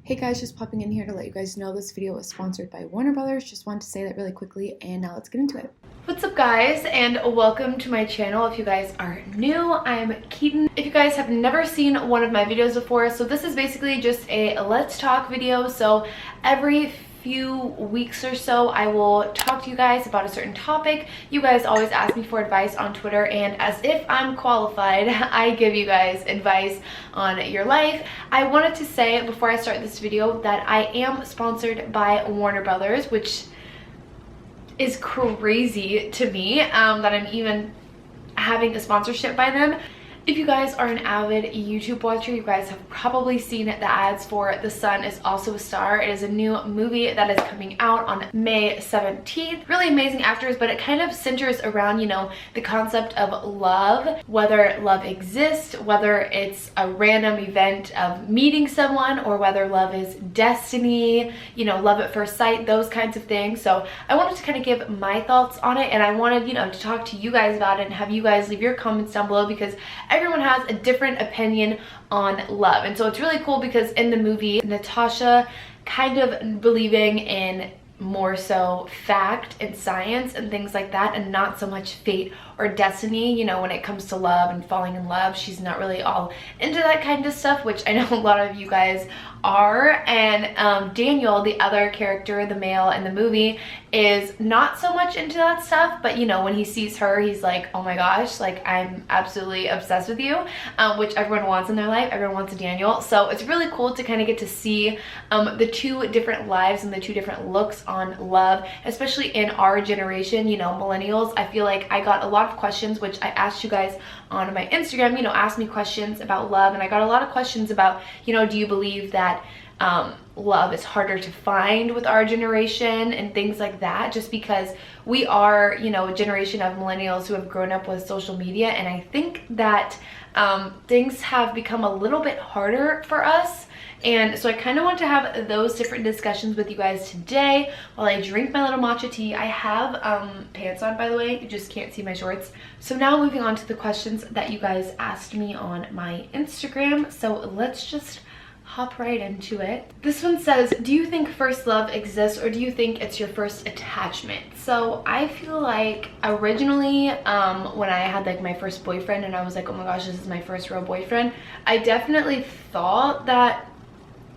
Hey guys, just popping in here to let you guys know this video is sponsored by Warner Brothers. Just wanted to say that really quickly, and now let's get into it. What's up guys, and welcome to my channel. If you guys are new, I'm Keaton. If you guys have never seen one of my videos before, so this is basically just a let's talk video. So every few weeks or so I will talk to you guys about a certain topic. You guys always ask me for advice on Twitter, and as if I'm qualified, I give you guys advice on your life. I wanted to say before I start this video that I am sponsored by Warner Brothers, which is crazy to me that I'm even having a sponsorship by them. If you guys are an avid YouTube watcher, you guys have probably seen the ads for The Sun Is Also a Star. It is a new movie that is coming out on May 17th. Really amazing actors, but it kind of centers around, you know, the concept of love, whether love exists, whether it's a random event of meeting someone, or whether love is destiny, you know, love at first sight, those kinds of things. So I wanted to kind of give my thoughts on it, and I wanted, you know, to talk to you guys about it and have you guys leave your comments down below, because everyone has a different opinion on love. And so it's really cool because in the movie, Natasha kind of believing in more so fact and science and things like that, and not so much fate or destiny. You know, when it comes to love and falling in love, she's not really all into that kind of stuff, which I know a lot of you guys are. And Daniel, the other character, the male in the movie, is not so much into that stuff, but you know, when he sees her, he's like, oh my gosh, like I'm absolutely obsessed with you, which everyone wants in their life. Everyone wants a Daniel. So it's really cool to kind of get to see the two different lives and the two different looks on love, especially in our generation, you know, millennials. I feel like I got a lot of questions, which I asked you guys on my Instagram, you know, ask me questions about love, and I got a lot of questions about, you know, do you believe that love is harder to find with our generation and things like that, just because we are, you know, a generation of millennials who have grown up with social media. And I think that things have become a little bit harder for us. And so I kind of want to have those different discussions with you guys today while I drink my little matcha tea. I have pants on, by the way. You just can't see my shorts. So now moving on to the questions that you guys asked me on my Instagram. So let's just hop right into it. This one says, do you think first love exists, or do you think it's your first attachment? So I feel like originally when I had like my first boyfriend and I was like, oh my gosh, this is my first real boyfriend, I definitely thought that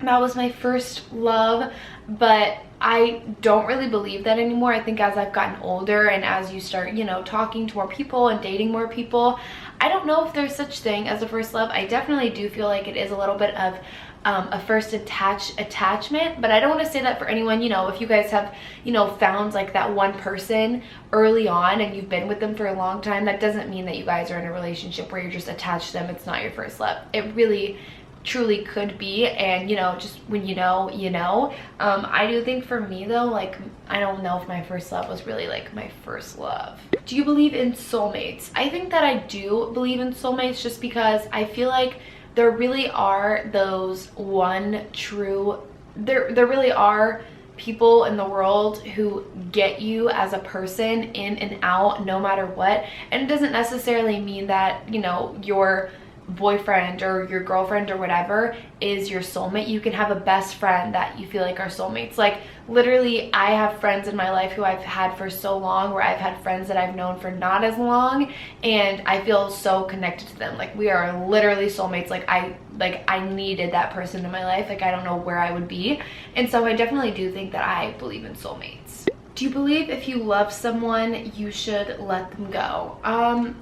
that was my first love, but I don't really believe that anymore. I think as I've gotten older and as you start, you know, talking to more people and dating more people, I don't know if there's such thing as a first love. I definitely do feel like it is a little bit of a first attachment, but I don't want to say that for anyone. You know, if you guys have, you know, found like that one person early on and you've been with them for a long time, that doesn't mean that you guys are in a relationship where you're just attached to them. It's not your first love. It really truly could be, and you know, just when you know, you know. I do think for me though, like, I don't know if my first love was really like my first love. Do you believe in soulmates? I think that I do believe in soulmates, just because I feel like there really are those one true, there really are people in the world who get you as a person in and out no matter what. And it doesn't necessarily mean that, you know, your boyfriend or your girlfriend or whatever is your soulmate. You can have a best friend that you feel like are soulmates. Like literally, I have friends in my life who I've had for so long, where I've had friends that I've known for not as long, and I feel so connected to them. Like we are literally soulmates. Like I needed that person in my life. Like I don't know where I would be. And so I definitely do think that I believe in soulmates. Do you believe if you love someone, you should let them go?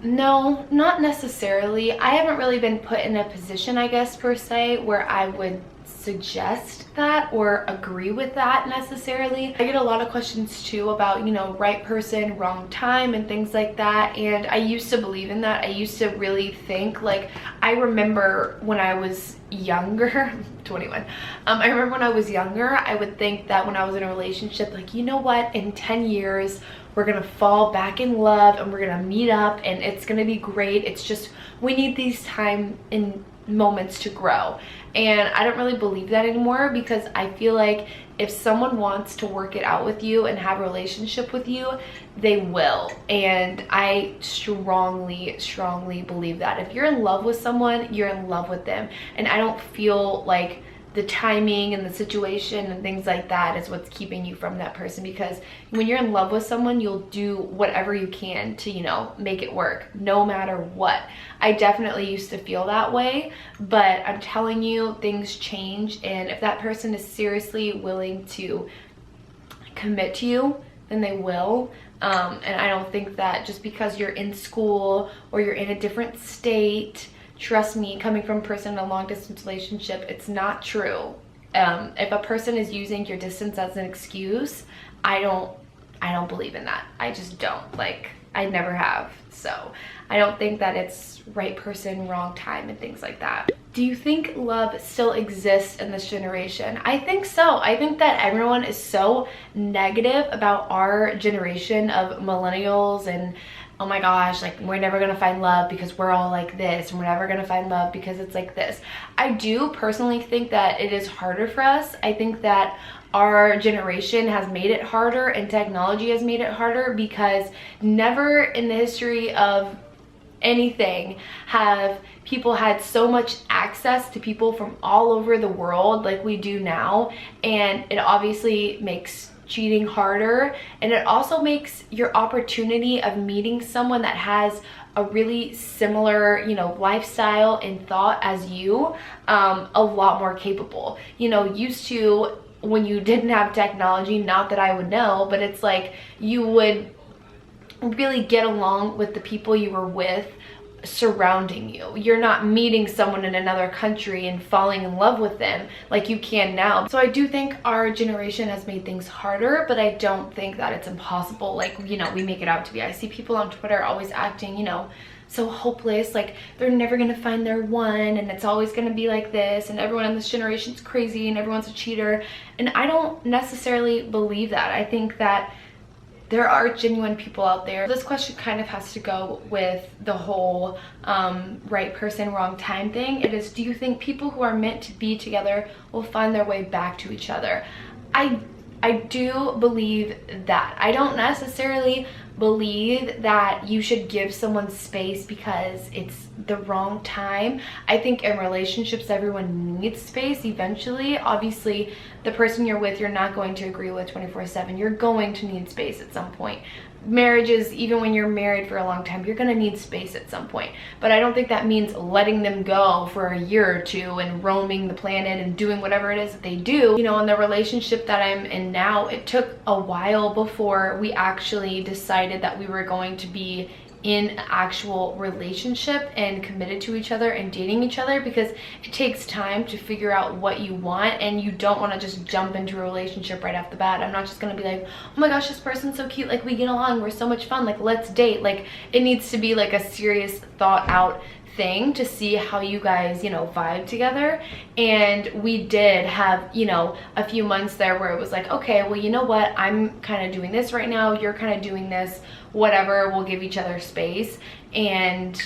No, not necessarily. I haven't really been put in a position, I guess, per se, where I would suggest that or agree with that necessarily. I get a lot of questions too about, you know, right person, wrong time and things like that. And I used to believe in that. I used to really think, like, I remember when I was younger, 21, I remember when I was younger, I would think that when I was in a relationship, like, you know what, in 10 years we're gonna fall back in love and we're gonna meet up and it's gonna be great. It's just we need these time in moments to grow. And I don't really believe that anymore, because I feel like if someone wants to work it out with you and have a relationship with you, they will. And I strongly believe that if you're in love with someone, you're in love with them. And I don't feel like the timing and the situation and things like that is what's keeping you from that person. Because when you're in love with someone, you'll do whatever you can to, you know, make it work no matter what. I definitely used to feel that way, but I'm telling you, things change. And if that person is seriously willing to commit to you, then they will. And I don't think that just because you're in school or you're in a different state, trust me, coming from a person in a long distance relationship, it's not true. If a person is using your distance as an excuse, I don't believe in that. I just don't. Like, I never have. So I don't think that it's right person, wrong time and things like that. Do you think love still exists in this generation? I think so. I think that everyone is so negative about our generation of millennials and, oh my gosh, like, we're never gonna find love because we're all like this, and we're never gonna find love because it's like this. I do personally think that it is harder for us. I think that our generation has made it harder and technology has made it harder, because never in the history of anything have people had so much access to people from all over the world like we do now. And it obviously makes cheating harder, and it also makes your opportunity of meeting someone that has a really similar, you know, lifestyle and thought as you, a lot more capable. You know, used to, when you didn't have technology, not that I would know, but it's like you would really get along with the people you were with surrounding you. You're not meeting someone in another country and falling in love with them like you can now. So I do think our generation has made things harder, but I don't think that it's impossible like, you know, we make it out to be. I see people on Twitter always acting, you know, so hopeless, like they're never gonna find their one, and it's always gonna be like this, and everyone in this generation is crazy and everyone's a cheater. And I don't necessarily believe that. I think that there are genuine people out there. This question kind of has to go with the whole right person, wrong time thing. It is, do you think people who are meant to be together will find their way back to each other? I do believe that. I don't necessarily believe that you should give someone space because it's the wrong time. I think in relationships, everyone needs space eventually. Obviously, the person you're with, you're not going to agree with 24/7. You're going to need space at some point. Marriages, even when you're married for a long time, you're gonna need space at some point. But I don't think that means letting them go for a year or two and roaming the planet and doing whatever it is that they do. You know, in the relationship that I'm in now, it took a while before we actually decided that we were going to be in an actual relationship and committed to each other and dating each other, because it takes time to figure out what you want, and you don't want to just jump into a relationship right off the bat. I'm not just gonna be like, oh my gosh, this person's so cute, like we get along, we're so much fun, like let's date. Like, it needs to be like a serious thought out thing to see how you guys, you know, vibe together. And we did have, you know, a few months there where it was like, okay, well, you know what, I'm kind of doing this right now, you're kind of doing this, whatever, we'll give each other space. And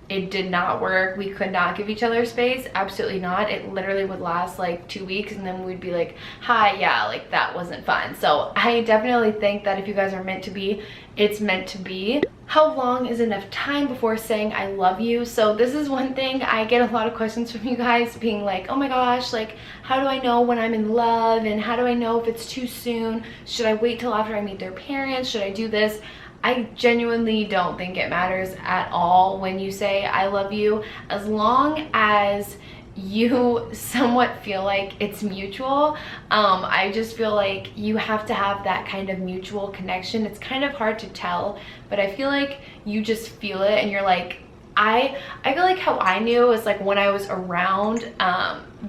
it did not work. We could not give each other space, absolutely not. It literally would last like 2 weeks, and then we'd be like, hi, yeah, like that wasn't fun. So I definitely think that if you guys are meant to be, it's meant to be. How long is enough time before saying I love you? So this is one thing, I get a lot of questions from you guys being like, oh my gosh, like how do I know when I'm in love, and how do I know if it's too soon? Should I wait till after I meet their parents? Should I do this? I genuinely don't think it matters at all when you say I love you, as long as you somewhat feel like it's mutual. I just feel like you have to have that kind of mutual connection. It's kind of hard to tell, but I feel like you just feel it, and you're like, I feel like how I knew is like when I was around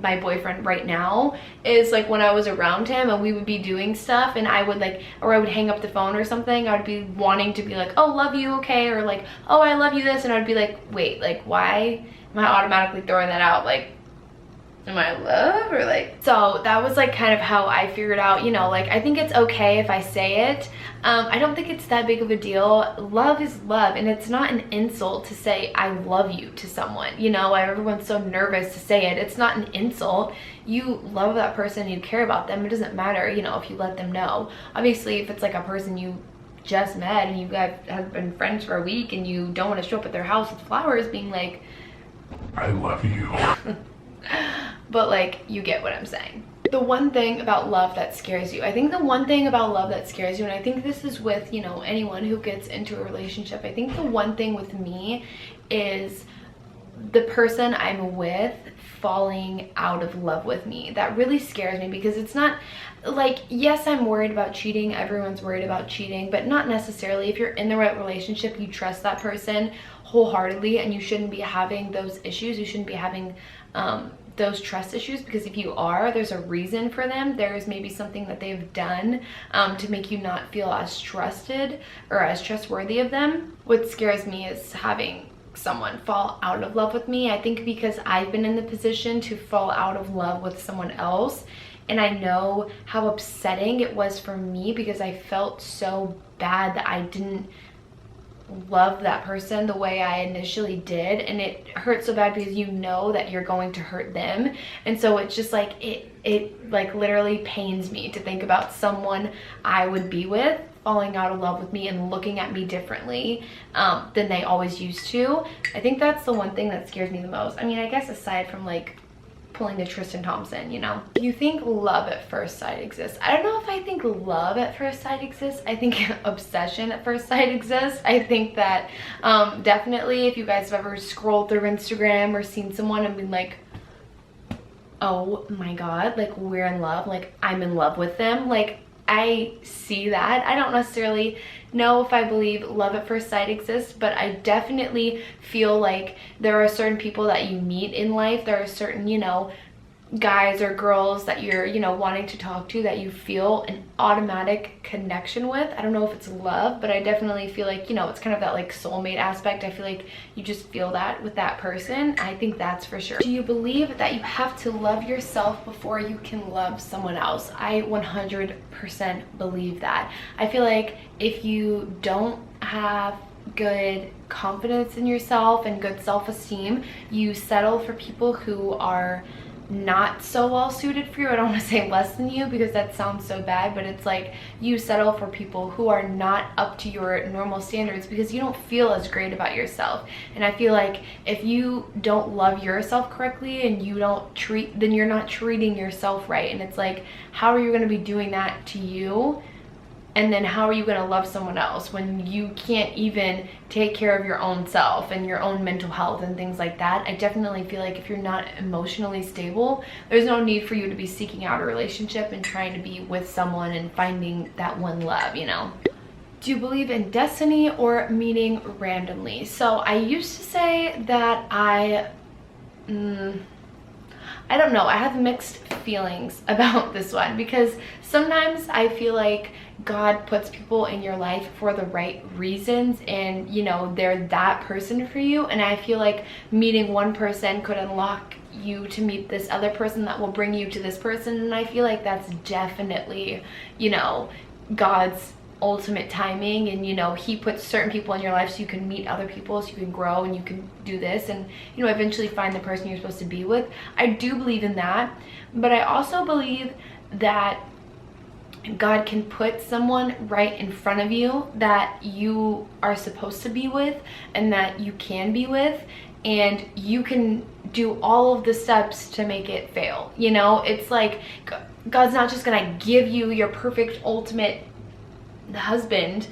my boyfriend right now, is like when I was around him and we would be doing stuff, and I would like, or I would hang up the phone or something, I would be wanting to be like, oh, love you, okay, or like, oh, I love you, this, and I'd be like, wait, like why am I automatically throwing that out? Like, am I in love? Or like, so that was like kind of how I figured out, you know, like I think it's okay if I say it. I don't think it's that big of a deal. Love is love, and it's not an insult to say I love you to someone. You know, everyone's so nervous to say it. It's not an insult. You love that person, you care about them. It doesn't matter, you know, if you let them know. Obviously, if it's like a person you just met and you guys have been friends for a week and you don't want to show up at their house with flowers being like, I love you. but like, you get what I'm saying. The one thing about love that scares you, I think the one thing about love that scares you, and I think this is with, you know, anyone who gets into a relationship, I think the one thing with me is the person I'm with falling out of love with me. That really scares me, because it's not like, yes, I'm worried about cheating, everyone's worried about cheating, but not necessarily. If you're in the right relationship, you trust that person wholeheartedly, and you shouldn't be having those issues. You shouldn't be having those trust issues, because if you are, there's a reason for them. There's maybe something that they've done to make you not feel as trusted or as trustworthy of them. What scares me is having someone fall out of love with me. I think because I've been in the position to fall out of love with someone else, and I know how upsetting it was for me, because I felt so bad that I didn't love that person the way I initially did, and it hurts so bad because you know that you're going to hurt them. And so it's just like, it like literally pains me to think about someone I would be with falling out of love with me and looking at me differently than they always used to. I think that's the one thing that scares me the most. I mean, I guess aside from like pulling the Tristan Thompson, you know. Do you think love at first sight exists? I don't know if I think love at first sight exists. I think obsession at first sight exists. I think that definitely, if you guys have ever scrolled through Instagram or seen someone and been like, oh my god, like, we're in love, like, I'm in love with them, like, I see that. I don't necessarily know if I believe love at first sight exists, but I definitely feel like there are certain people that you meet in life. There are certain, you know, guys or girls that you're, you know, wanting to talk to, that you feel an automatic connection with. I don't know if it's love, but I definitely feel like, you know, it's kind of that like soulmate aspect. I feel like you just feel that with that person. I think that's for sure. Do you believe that you have to love yourself before you can love someone else? I 100% believe that. I feel like if you don't have good confidence in yourself and good self-esteem, you settle for people who are not so well suited for you. I don't want to say less than you, because that sounds so bad, but it's like you settle for people who are not up to your normal standards, because you don't feel as great about yourself. And I feel like if you don't love yourself correctly and you don't treat, then you're not treating yourself right. And it's like, how are you going to be doing that to you? And then how are you going to love someone else when you can't even take care of your own self and your own mental health and things like that? I definitely feel like if you're not emotionally stable, there's no need for you to be seeking out a relationship and trying to be with someone and finding that one love, you know? Do you believe in destiny or meeting randomly? So I used to say that I don't know. I have mixed feelings about this one, because sometimes I feel like God puts people in your life for the right reasons, and you know, they're that person for you. And I feel like meeting one person could unlock you to meet this other person that will bring you to this person. And I feel like that's definitely, you know, God's ultimate timing. And you know, he puts certain people in your life so you can meet other people, so you can grow and you can do this and, you know, eventually find the person you're supposed to be with. I do believe in that, but I also believe that God can put someone right in front of you that you are supposed to be with and that you can be with, and you can do all of the steps to make it fail. You know, it's like God's not just gonna give you your perfect ultimate husband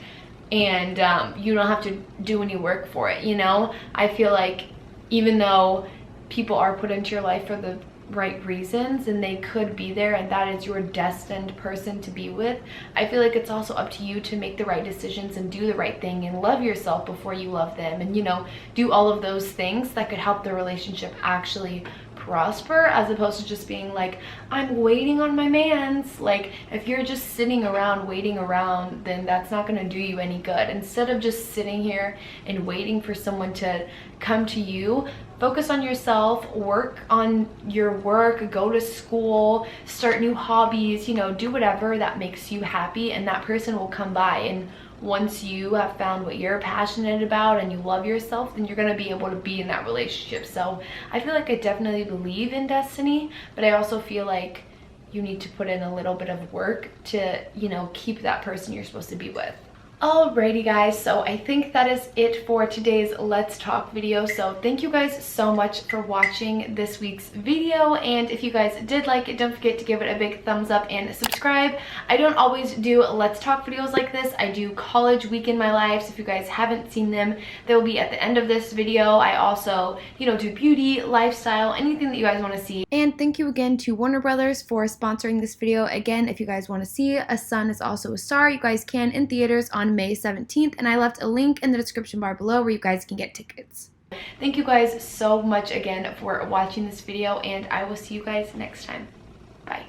and you don't have to do any work for it, you know? I feel like even though people are put into your life for the right reasons and they could be there and that is your destined person to be with, I feel like it's also up to you to make the right decisions and do the right thing and love yourself before you love them, and you know, do all of those things that could help the relationship actually prosper, as opposed to just being like, I'm waiting on my mans. Like, if you're just sitting around waiting around, then that's not going to do you any good. Instead of just sitting here and waiting for someone to come to you, focus on yourself, work on your work, go to school, start new hobbies, you know, do whatever that makes you happy, and that person will come by. And once you have found what you're passionate about and you love yourself, then you're going to be able to be in that relationship. So I feel like I definitely believe in destiny, but I also feel like you need to put in a little bit of work to, you know, keep that person you're supposed to be with. Alrighty guys, so I think that is it for today's Let's Talk video. So thank you guys so much for watching this week's video, and if you guys did like it, don't forget to give it a big thumbs up and subscribe. I don't always do Let's Talk videos like this. I do college week in my life, so if you guys haven't seen them, they will be at the end of this video. I also, do beauty, lifestyle, anything that you guys want to see. And thank you again to Warner Brothers for sponsoring this video. Again, if you guys want to see A Sun Is Also a Star, you guys can in theaters on May 17th, and I left a link in the description bar below where you guys can get tickets. Thank you guys so much again for watching this video, and I will see you guys next time. Bye.